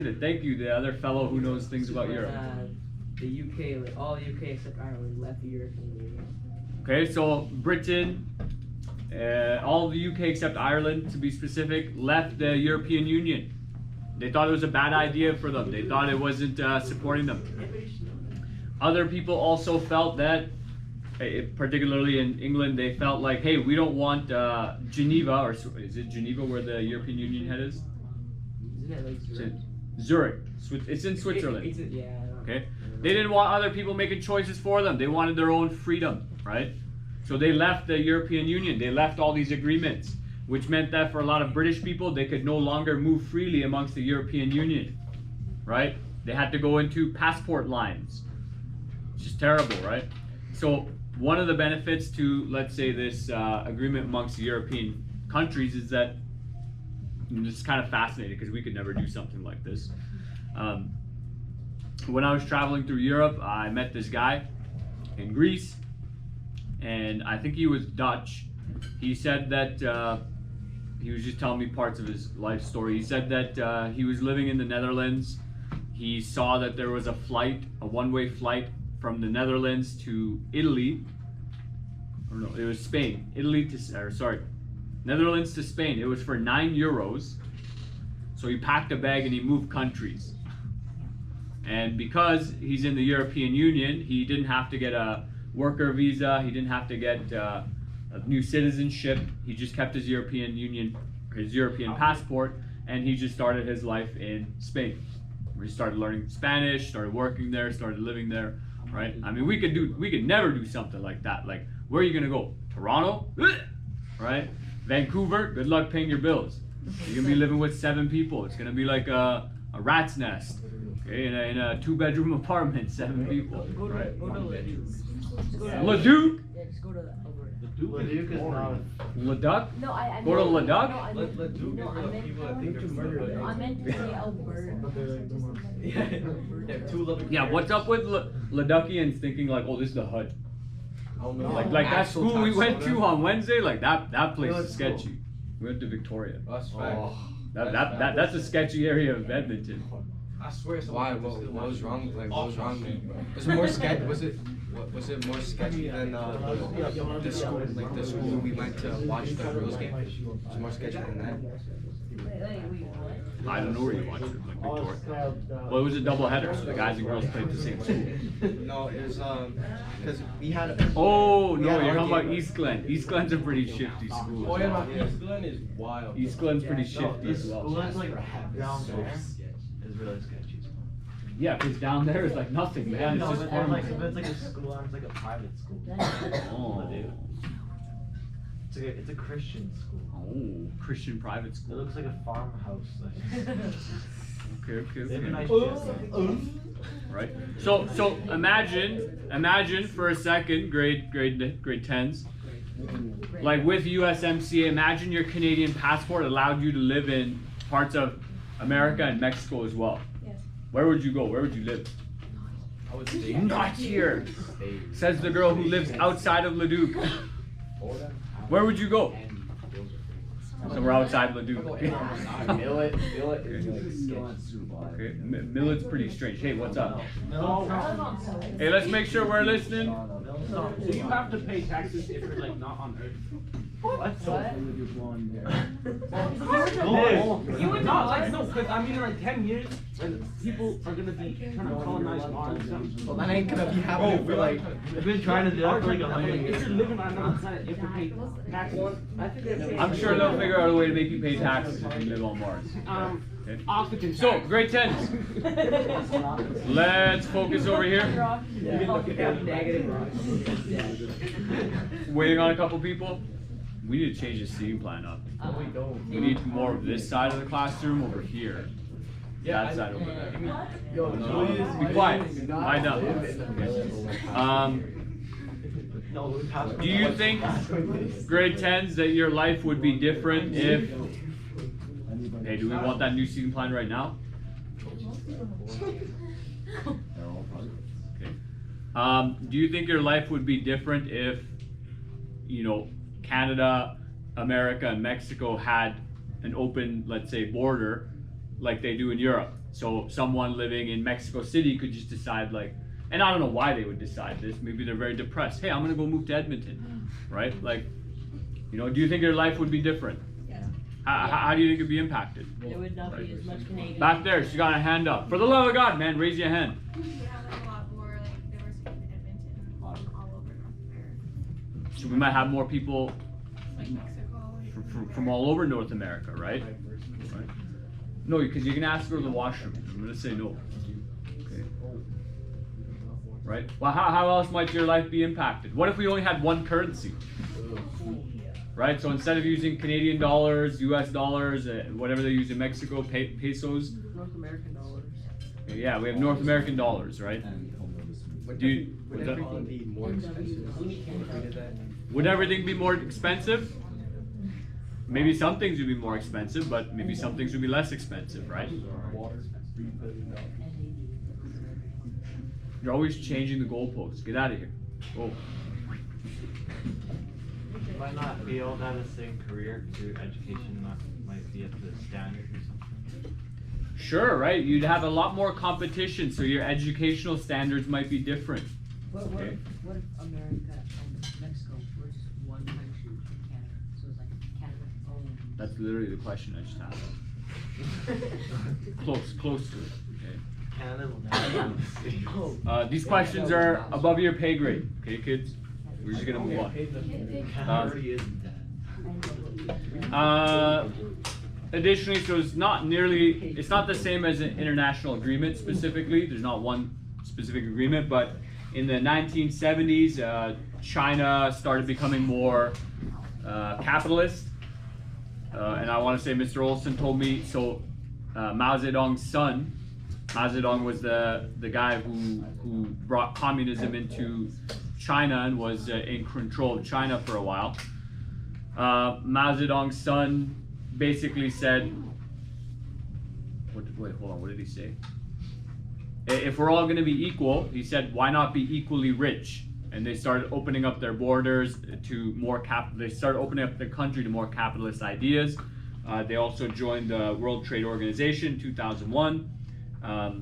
Thank you, the other fellow who knows things about Europe. The UK, like all UK except Ireland, left the European Union. Okay, so Britain, all the UK except Ireland, to be specific, left the European Union. They thought it was a bad idea for them. They thought it wasn't supporting them. Other people also felt that, particularly in England, they felt like, hey, we don't want Geneva, or is it Geneva where the European Union head is? Isn't it like Zurich? Zurich. It's in Switzerland. Yeah. Okay. They didn't want other people making choices for them. They wanted their own freedom, right? So they left the European Union. They left all these agreements, which meant that for a lot of British people, they could no longer move freely amongst the European Union, right? They had to go into passport lines. It's just terrible, right? So one of the benefits to, let's say, this agreement amongst the European countries is that it's kind of fascinating because we could never do something like this. When I was traveling through Europe, I met this guy in Greece, and I think he was Dutch. He said that he was just telling me parts of his life story. He said that he was living in the Netherlands. He saw that there was a flight, a one-way flight from the Netherlands to Italy. Or no, it was Spain. Netherlands to Spain. It was for €9. So he packed a bag and he moved countries. And because he's in the European Union, he didn't have to get a worker visa. He didn't have to get a new citizenship. He just kept his European passport, and he just started his life in Spain. Where he started learning Spanish, started working there, started living there, right? I mean, we could never do something like that. Like, where are you gonna go? Toronto, right? Vancouver. Good luck paying your bills. You're gonna be living with 7 people. It's gonna be like a rat's nest. Okay, in a 2-bedroom apartment, 7 people. Right? Leduc? Yeah, just go to Alberta. Leduc is not. Leduc? No, I Go to Leduc? No, I meant, Leduc no, is I the meant, people that think they're murdered. I meant to say Alberta. Yeah, 2 level. Yeah, what's up with Leducians thinking like, oh, this is the HUD? Oh no. Like that Actual school we went Taxona. to on Wednesday, like that place No, is it's sketchy. cool. We went to Victoria. That's facts. That's a sketchy area of Edmonton. I swear. Why? What was wrong? Like, what was wrong? Was it more sketchy? Was it more sketchy than the school? Like the school we went to watch the girls game. Was it more sketchy than that? I don't know where you watched it, like Victoria. Well, it was a double header, so the guys and girls played the same school. No, it was because we had. Oh We no, had you're our talking about game. East Glen. East Glen's a pretty shifty school. Oh as yeah, well. no, East Glen is wild. East Glen's pretty shifty as School well. is like down there is really sketchy. Yeah, because down there is like nothing, man. It's No, just but farming. like if it's like a school, it's like a private school. Oh. Dude. It's a Christian school. Oh, Christian private It school. looks like a farmhouse. Like. Okay. They have a nice gym. Right. So imagine for a second, grade 10s. Like with USMCA, imagine your Canadian passport allowed you to live in parts of America and Mexico as well. Yes. Where would you go? Where would you live? I would say Not here, says the girl who lives outside of Leduc. Where would you go? Somewhere outside Leduc. Millet is Okay, Millet's pretty strange. Hey, what's up? No. Hey, let's make sure we're listening. So you have to pay taxes if you're like not on Earth. What? You would not like no, because I mean in like 10 years, people are gonna be trying to colonize Mars and stuff. Well, that ain't gonna be happening for like. I've been trying to do that for like 100 If years. you're living on another planet, you have to pay taxes. I think they're paying. I'm sure they'll figure out a way to make you pay taxes if you live on Mars. Okay. Oxygen. So, tax. grade 10s. Let's focus over here. Waiting on a couple people. We need to change the seating plan up. we don't. We need more of this side of the classroom over here. That side over there. Yo, Be quiet. Lie down. Do you think, grade 10s, that your life would be different if... Hey, do we want that new seating plan right now? Okay. Do you think your life would be different if, you know, Canada, America, and Mexico had an open, let's say, border like they do in Europe? So someone living in Mexico City could just decide like, and I don't know why they would decide this. Maybe they're very depressed. Hey, I'm gonna go move to Edmonton, right? Like, you know, do you think your life would be different? Yeah. How do you think it'd be impacted? There would not be as much Canadian. Back there, she got a hand up. For the love of God, man, raise your hand. We have like a lot more like diversity in Edmonton all over North America. So we might have more people Like Mexico. from all over North America, right? Right. No, because you can ask her to the washroom. I'm gonna say no. Okay. Right? Well, how else might your life be impacted? What if we only had one currency? Right? So instead of using Canadian dollars, US dollars, whatever they use in Mexico, pesos. North American dollars. Yeah, we have North American dollars, right? Would, Do you- would would that- everything be more expensive if we did that? Would everything be more expensive? Maybe some things would be more expensive, but maybe some things would be less expensive, right? You're always changing the goalposts. Get out of here. Go. Might not be able to have the same career to education might be at the standard or something. Sure, right? You'd have a lot more competition, so your educational standards might be different. What Okay. if America and Mexico were just one country in Canada? So it's like Canada only. That's literally the question I just asked. Close to it. Okay. Canada will never be the same. These questions are above your pay grade. Okay, kids? We're just gonna move on. Canada already isn't that. Additionally, so it's not the same as an international agreement specifically. There's not one specific agreement, but in the 1970s, China started becoming more capitalist. And I want to say Mr. Olson told me, so Mao Zedong's son, Mao Zedong was the guy who brought communism into China and was in control of China for a while. Mao Zedong's son basically said, wait, hold on, what did he say? If we're all going to be equal, he said, why not be equally rich? And they started opening up their borders to more they started opening up the country to more capitalist ideas. They also joined the World Trade Organization in 2001,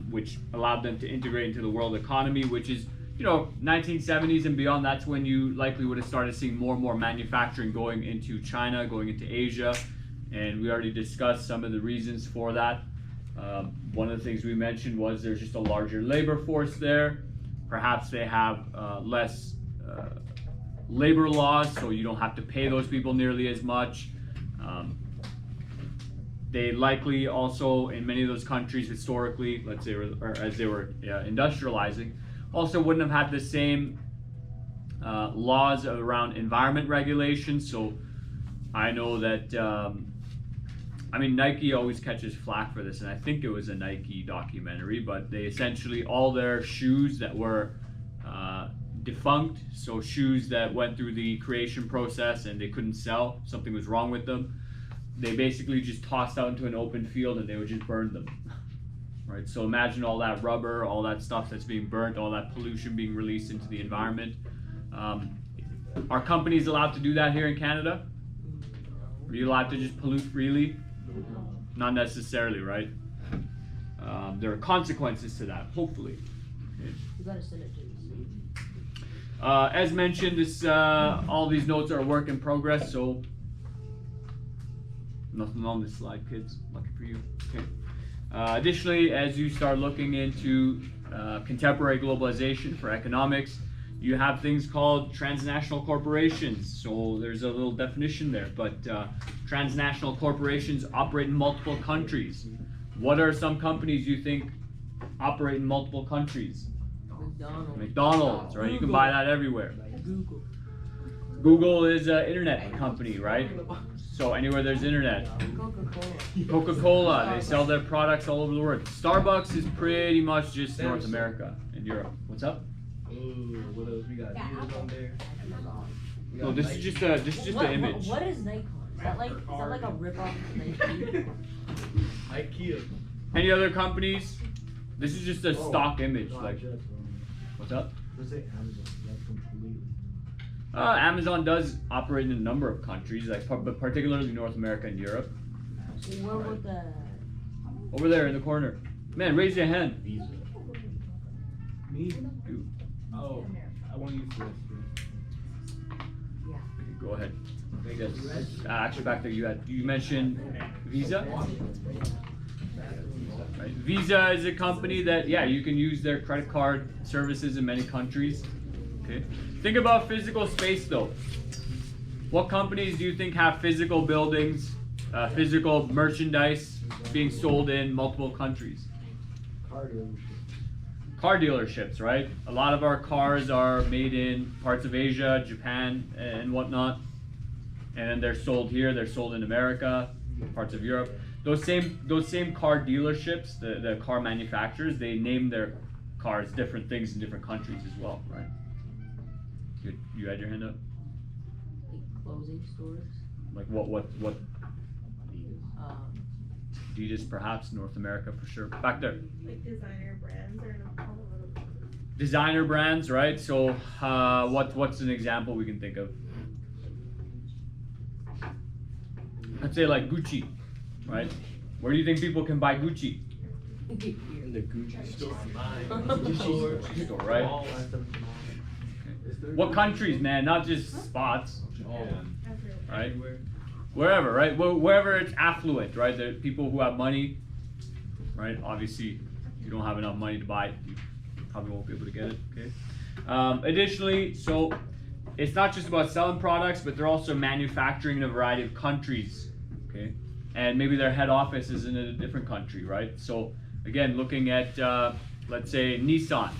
which allowed them to integrate into the world economy, which is, 1970s and beyond. That's when you likely would have started seeing more and more manufacturing going into China, going into Asia. And we already discussed some of the reasons for that. One of the things we mentioned was there's just a larger labor force there. Perhaps they have less labor laws, so you don't have to pay those people nearly as much. They likely also, in many of those countries historically, let's say, or as they were industrializing, also wouldn't have had the same laws around environment regulations. So I know that, Nike always catches flack for this, and I think it was a Nike documentary, but they essentially, all their shoes that were defunct, so shoes that went through the creation process and they couldn't sell, something was wrong with them, they basically just tossed out into an open field and they would just burn them. Right, so imagine all that rubber, all that stuff that's being burnt, all that pollution being released into the environment. Are companies allowed to do that here in Canada? Are you allowed to just pollute freely? Not necessarily, right? There are consequences to that, hopefully. Okay. You gotta send it to the city. As mentioned, all these notes are a work in progress, so nothing on this slide, kids. Lucky for you. Okay. Additionally, as you start looking into contemporary globalization for economics, you have things called transnational corporations. So there's a little definition there, but transnational corporations operate in multiple countries. What are some companies you think operate in multiple countries? McDonald's, right? You can buy that everywhere. Google. Google is an internet company, right? So anywhere there's internet. Coca-Cola. Coca-Cola, they sell their products all over the world. Starbucks is pretty much just North America and Europe. What's up? What else we got? Adidas on there. We No, got this Nike. is just the image. What is Nikon? Is that like a ripoff of Nike? IKEA. Any other companies? This is just a stock image. Like, what's up? Let's say Amazon. That's completely. Amazon does operate in a number of countries, but particularly North America and Europe. Where would the Over there in the corner. Man, raise your hand. Me? You. Oh, I want to use this. Okay, go ahead. Yes. Actually, back there, you mentioned Visa. Right. Visa is a company that, yeah, you can use their credit card services in many countries. Okay. Think about physical space though. What companies do you think have physical buildings, physical merchandise being sold in multiple countries? Car dealerships, right? A lot of our cars are made in parts of Asia, Japan, and whatnot. And then they're sold here, they're sold in America, parts of Europe. Those same car dealerships, the car manufacturers, they name their cars different things in different countries as well, right? You had your hand up? Like clothing stores, Like what um, Adidas perhaps, North America for sure. Back there. Like designer brands are not all over the place. Designer brands, right? So what's an example we can think of? I'd say like Gucci, right? Where do you think people can buy Gucci? In the Gucci store. Store, right? All at the mall. What countries, man? Not just spots, Everywhere. right? Wherever, right? Wherever it's affluent, right? The people who have money, right? Obviously, if you don't have enough money to buy it, you probably won't be able to get it. Okay. Additionally, so it's not just about selling products, but they're also manufacturing in a variety of countries. Okay, and maybe their head office is in a different country, right? So again, looking at let's say Nissan.